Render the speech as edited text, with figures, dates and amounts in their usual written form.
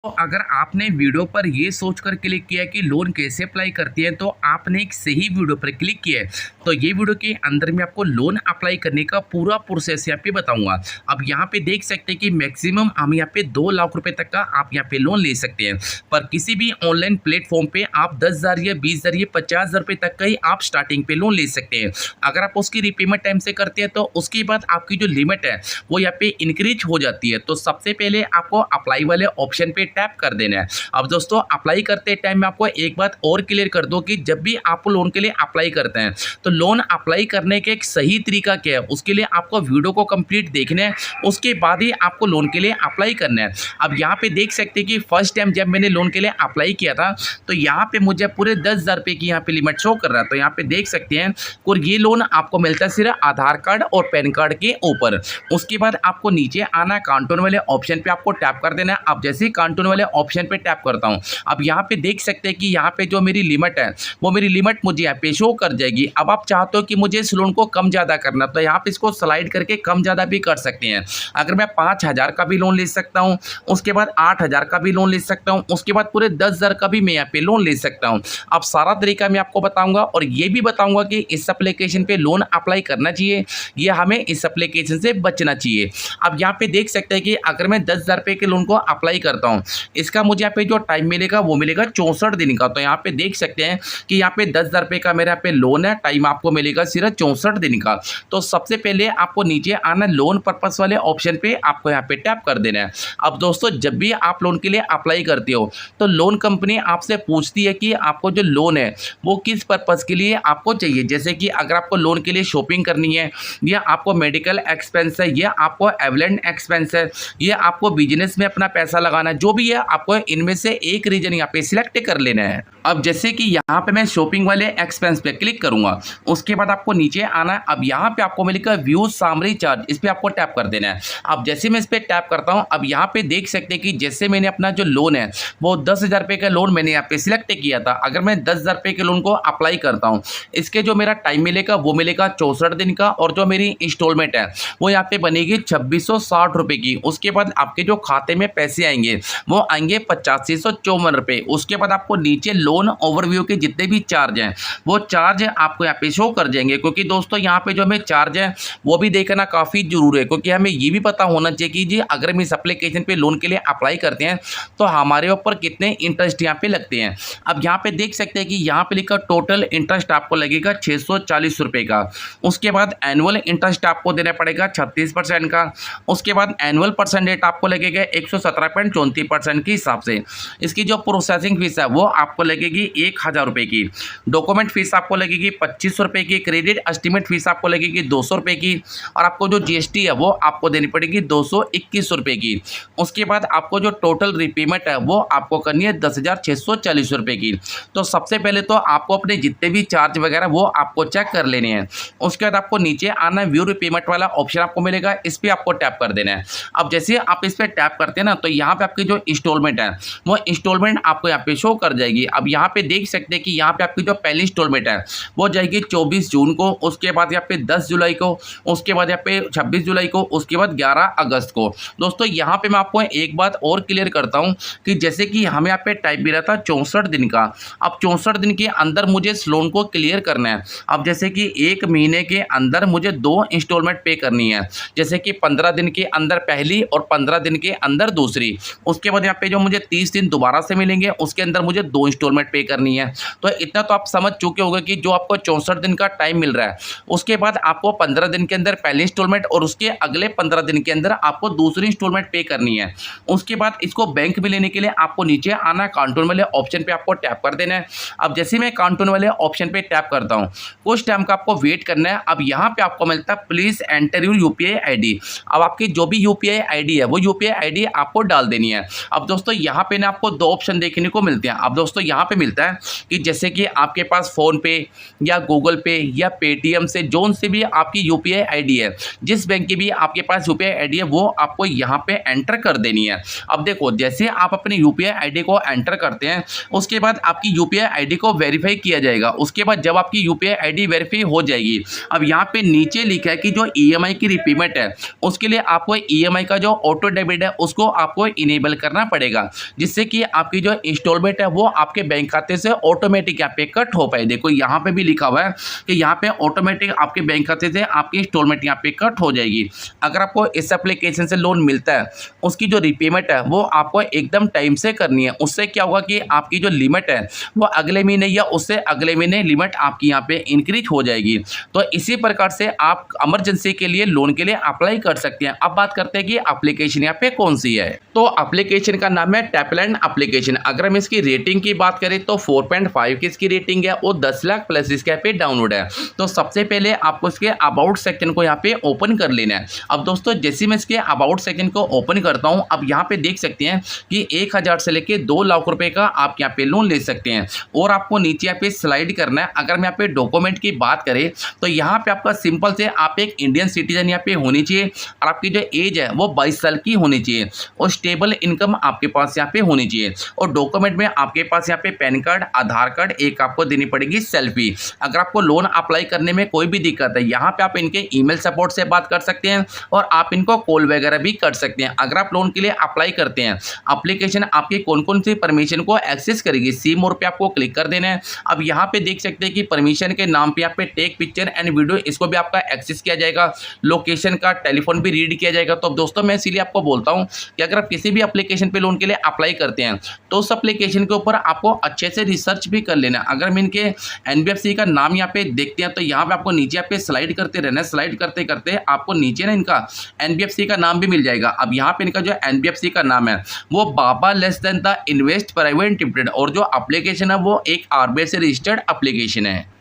तो अगर आपने वीडियो पर ये सोचकर क्लिक किया कि लोन कैसे अप्लाई करती है, तो आपने एक सही वीडियो पर क्लिक किया है। तो ये वीडियो के अंदर मैं आपको लोन अप्लाई करने का पूरा प्रोसेस यहाँ पे बताऊंगा। अब यहाँ पे देख सकते हैं कि मैक्सिमम हम यहाँ पे 2 लाख रुपए तक का आप यहाँ पे लोन ले सकते हैं। पर किसी भी ऑनलाइन प्लेटफॉर्म पे आप 10,000 या 20,000 या 50,000 रुपये तक का ही आप स्टार्टिंग पे लोन ले सकते हैं। अगर आप उसकी रिपेमेंट टाइम से करते हैं तो उसके बाद आपकी जो लिमिट है वो यहाँ पे इंक्रीज हो जाती है। तो सबसे पहले आपको अप्लाई वाले ऑप्शन पे टैप कर देना है। अब दोस्तों, अप्लाई करते टाइम मैं आपको एक बात और क्लियर कर दूं कि जब भी आप लोन के लिए अप्लाई करते हैं तो लोन अप्लाई करने के एक सही तरीका क्या है, उसके लिए आपको वीडियो को कंप्लीट देखना है। उसके बाद ही आपको लोन के लिए अप्लाई करना है। अब यहाँ पे देख सकते हैं कि फर्स्ट टाइम जब मैंने लोन के लिए अप्लाई किया था तो यहाँ पे मुझे पूरे 10,000 रुपये की यहाँ पे लिमिट शो कर रहा है। तो यहाँ पे देख सकते हैं और ये लोन आपको मिलता है सिर्फ आधार कार्ड और पैन कार्ड के ऊपर। उसके बाद आपको नीचे आना, काउंटर वाले ऑप्शन पे आपको टैप कर देना है। अब जैसे ही काउंटर वाले ऑप्शन पे टैप करता हूं, अब यहाँ पे देख सकते हैं कि यहाँ पे जो मेरी लिमिट है वो मेरी लिमिट मुझे यहाँ पे शो कर जाएगी। अब आप चाहते हो कि मुझे इस लोन को कम ज़्यादा करना, तो यहाँ पे इसको स्लाइड करके कम ज़्यादा भी कर सकते हैं। अगर मैं 5,000 का भी लोन ले सकता हूँ, उसके बाद 8,000 का भी लोन ले सकता हूँ, उसके बाद पूरे 10,000 का भी मैं यहाँ पे लोन ले सकता हूँ। अब सारा तरीका मैं आपको बताऊँगा और ये भी बताऊँगा कि इस एप्लीकेशन पे लोन अप्लाई करना चाहिए या हमें इस एप्लीकेशन से बचना चाहिए। अब यहाँ पे देख सकते हैं कि अगर मैं 10,000 रुपये के लोन को अप्लाई करता हूँ, इसका मुझे यहाँ पे जो टाइम मिलेगा वो मिलेगा 64 दिन का। तो यहाँ पे देख सकते हैं कि यहाँ पे 10,000 रुपये का मेरे यहाँ पे लोन है, टाइम आपको मिलेगा सिर्फ 64 दिन का। तो सबसे पहले आपको नीचे आना, लोन पर्पस वाले ऑप्शन पे आपको यहाँ पे टैप कर देना है। अब दोस्तों, जब भी आप लोन के लिए अप्लाई करते हो तो लोन कंपनी आपसे पूछती है कि आपको जो लोन है वो किस पर्पज़ के लिए आपको चाहिए। जैसे कि अगर आपको लोन के लिए शॉपिंग करनी है, या आपको मेडिकल एक्सपेंस है, या आपको एवलेंट एक्सपेंस है, या आपको बिजनेस में अपना पैसा लगाना है, जो भी है आपको इनमें से एक रीजन यहाँ पे सिलेक्ट कर लेना है। अब जैसे कि यहाँ पे मैं शॉपिंग वाले एक्सपेंस पे क्लिक करूंगा, उसके बाद आपको नीचे आना है। अब यहाँ पे आपको मिलेगा व्यू सामरी चार्ज, इस पे आपको टैप कर देना है। अब जैसे मैं इस पे टैप करता हूँ, अब यहाँ पे देख सकते हैं कि जैसे मैंने अपना जो लोन है वो 10,000 रुपये का लोन मैंने यहाँ पे सिलेक्ट किया था। अगर मैं 10,000 रुपये के लोन को अप्लाई करता हूँ, इसके जो मेरा टाइम मिलेगा वो मिलेगा 64 दिन का, और जो मेरी इंस्टॉलमेंट है वो यहाँ पे बनेगी 2,660 रुपये की। उसके बाद आपके जो खाते में पैसे आएंगे वो आएंगे 8554 रुपये। उसके बाद आपको नीचे लोन ओवरव्यू के जितने भी चार्ज हैं वो चार्ज आपको यहाँ पे शो कर जाएंगे। क्योंकि दोस्तों, यहाँ पे जो हमें चार्ज है वो भी देखना काफ़ी जरूरी है, क्योंकि हमें ये भी पता होना चाहिए कि जी अगर हम इस एप्लीकेशन पे लोन के लिए अप्लाई करते हैं तो हमारे ऊपर कितने इंटरेस्ट यहाँ पे लगते हैं। अब यहाँ पे देख सकते हैं कि यहाँ पे लिखा टोटल इंटरेस्ट आपको लगेगा 640 रुपये का। उसके बाद एनुअल इंटरेस्ट आपको देना पड़ेगा 36% का। उसके बाद एनुअल परसेंट रेट आपको लगेगा 117.34% के हिसाब से। इसकी जो प्रोसेसिंग फीस है वो आपको लगेगी 1,000 रुपये की। डॉक्यूमेंट फीस आपको लगेगी 25 रुपये की। क्रेडिट एस्टीमेट फीस आपको लगेगी 200 रुपये की। और आपको जो जीएसटी है वो आपको देनी पड़ेगी 221 रुपये की। उसके बाद आपको जो टोटल रिपेमेंट है वो आपको करनी है 10,640 रुपये की। तो सबसे पहले तो आपको अपने जितने भी चार्ज वगैरह वो आपको चेक कर लेने हैं। उसके बाद आपको नीचे आना, व्यू रिपेमेंट वाला ऑप्शन आपको मिलेगा, इस पर आपको टैप कर देना है। अब जैसे आप इस पर टैप करते हैं ना, तो यहाँ पे आपकी जो इंस्टॉलमेंट है वो इंस्टॉलमेंट आपको यहाँ पे शो कर जाएगी। अब यहाँ पे देख सकते हैं कि यहाँ पे आपकी जो पहली इंस्टॉलमेंट है वो जाएगी 24 जून को, उसके बाद यहाँ पे 10 जुलाई को, उसके बाद यहाँ पे 26 जुलाई को, उसके बाद 11 अगस्त को। दोस्तों, यहाँ पे मैं आपको एक बात और क्लियर करता हूँ कि जैसे कि हमें यहाँ पे टाइप भी रहता 64 दिन का। अब 64 दिन के अंदर मुझे इस लोन को क्लियर करना है। अब जैसे कि 1 महीने के अंदर मुझे 2 इंस्टॉलमेंट पे करनी है, जैसे कि 15 दिन के अंदर पहली और 15 दिन के अंदर दूसरी। उसके बाद यहाँ पे जो मुझे 30 दिन दोबारा से मिलेंगे उसके अंदर मुझे 2 इंस्टॉलमेंट पे करनी है। तो इतना तो आप समझ चुके होंगे कि जो आपको 64 दिन का टाइम मिल रहा है, उसके बाद आपको 15 दिन के अंदर पहली इंस्टॉलमेंट और उसके अगले 15 दिन के अंदर आपको दूसरी इंस्टॉलमेंट पे करनी है। उसके बाद इसको बैंक में लेने के लिए आपको नीचे आना, काउंटर वाले ऑप्शन पे आपको टैप कर देना है। अब जैसे मैं काउंटर वाले ऑप्शन पे टैप करता हूँ, कुछ टाइम का आपको वेट करना है। अब यहाँ पे आपको मिलता है please enter your UPI ID. अब आपकी जो भी यूपीआई आईडी है वो यूपीआई आईडी आपको डाल देनी है। अब दोस्तों, यहाँ पे ना आपको 2 ऑप्शन देखने को मिलते हैं। अब दोस्तों, यहाँ पे मिलता है कि जैसे कि आपके पास फोन पे या गूगल पे या पेटीएम से जोन से भी आपकी यूपीआई आईडी है, जिस बैंक की भी आपके पास यूपीआई आईडी है वो आपको यहाँ पे एंटर कर देनी है। अब देखो, जैसे आप अपनी यूपीआई आईडी को एंटर करते हैं उसके बाद आपकी यूपीआई आईडी को वेरीफाई किया जाएगा। उसके बाद जब आपकी यूपीआई आईडी वेरीफाई हो जाएगी, अब यहाँ पे नीचे लिखा है कि जो ईएमआई की रिपेमेंट है उसके लिए आपको ईएमआई का जो ऑटो डेबिट है उसको आपको इनेबल करना करना पड़ेगा, जिससे कि आपकी जो इंस्टॉलमेंट है वो आपके बैंक खाते से ऑटोमेटिक यहाँ पे कट हो पाए। देखो यहाँ पे भी लिखा हुआ है कि यहाँ पे ऑटोमेटिक आपके बैंक खाते से आपकी इंस्टॉलमेंट यहाँ पे कट हो जाएगी। अगर आपको इस एप्लीकेशन से लोन मिलता है, उसकी जो रीपेमेंट है वो आपको एकदम टाइम से करनी है। उससे क्या होगा कि आपकी जो लिमिट है वो अगले महीने या उससे अगले महीने लिमिट आपकी यहाँ पे इंक्रीज हो जाएगी। तो इसी प्रकार से आप इमरजेंसी के लिए लोन के लिए अप्लाई कर सकते हैं। अब बात करते हैं कि एप्लीकेशन यहाँ पे कौन सी है। तो एप्लीकेशन का नाम है टैपलैंड एप्लीकेशन। अगर हम इसकी रेटिंग की बात करें तो 4.5 की इसकी रेटिंग है और 10 लाख प्लस इसके यहाँ पे डाउनलोड है। तो सबसे पहले आपको इसके अबाउट सेक्शन को यहाँ पे ओपन कर लेना है। अब दोस्तों जैसे मैं इसके अबाउट सेक्शन को ओपन करता हूँ, अब यहाँ पे देख सकते हैं कि 1000 से लेके 2 लाख रुपए का आप यहाँ पे लोन ले सकते हैं। और आपको नीचे यहाँ पे स्लाइड करना है। अगर मैं यहाँ पे डॉक्यूमेंट की बात करें तो यहाँ पे आपका सिंपल से आप एक इंडियन सिटीजन यहाँ पे होनी चाहिए और आपकी जो एज है वो 22 साल की होनी चाहिए और स्टेबल इनकम आपके पास यहाँ पे होनी चाहिए। और डॉक्यूमेंट में आपके पास यहाँ पे पैन कार्ड, आधार कार्ड, एक आपको देनी पड़ेगी सेल्फी। अगर आपको लोन अप्लाई करने में कोई भी दिक्कत है, यहाँ पे आप इनके ईमेल सपोर्ट से बात कर सकते हैं और आप इनको कॉल वगैरह भी कर सकते हैं। अगर आप लोन के लिए अप्लाई करते हैं, एप्लीकेशन आपकी कौन कौन सी परमिशन को एक्सेस करेगी, सी मोर पे आपको क्लिक कर देना है। अब यहाँ पे देख सकते हैं कि परमिशन के नाम पे यहाँ पे टेक पिक्चर एंड वीडियो, इसको भी आपका एक्सेस किया जाएगा। लोकेशन का टेलीफोन भी रीड किया जाएगा। तो अब दोस्तों मैं इसीलिए आपको बोलता हूँ कि अगर आप किसी भी एप्लीकेशन पे लोन के लिए अप्लाई करते हैं तो उस एप्लीकेशन के ऊपर आपको अच्छे से रिसर्च भी कर लेना। अगर हम इनके एनबीएफसी का नाम यहाँ पे देखते हैं तो यहाँ पे आपको नीचे पे स्लाइड करते रहना है। स्लाइड करते करते आपको नीचे ना इनका एनबीएफसी का नाम भी मिल जाएगा। अब यहाँ पे इनका जो एनबीएफसी का नाम है वो Baba less than the invest private limited और जो एप्लीकेशन है वो एक आरबीआई से रजिस्टर्ड एप्लीकेशन है।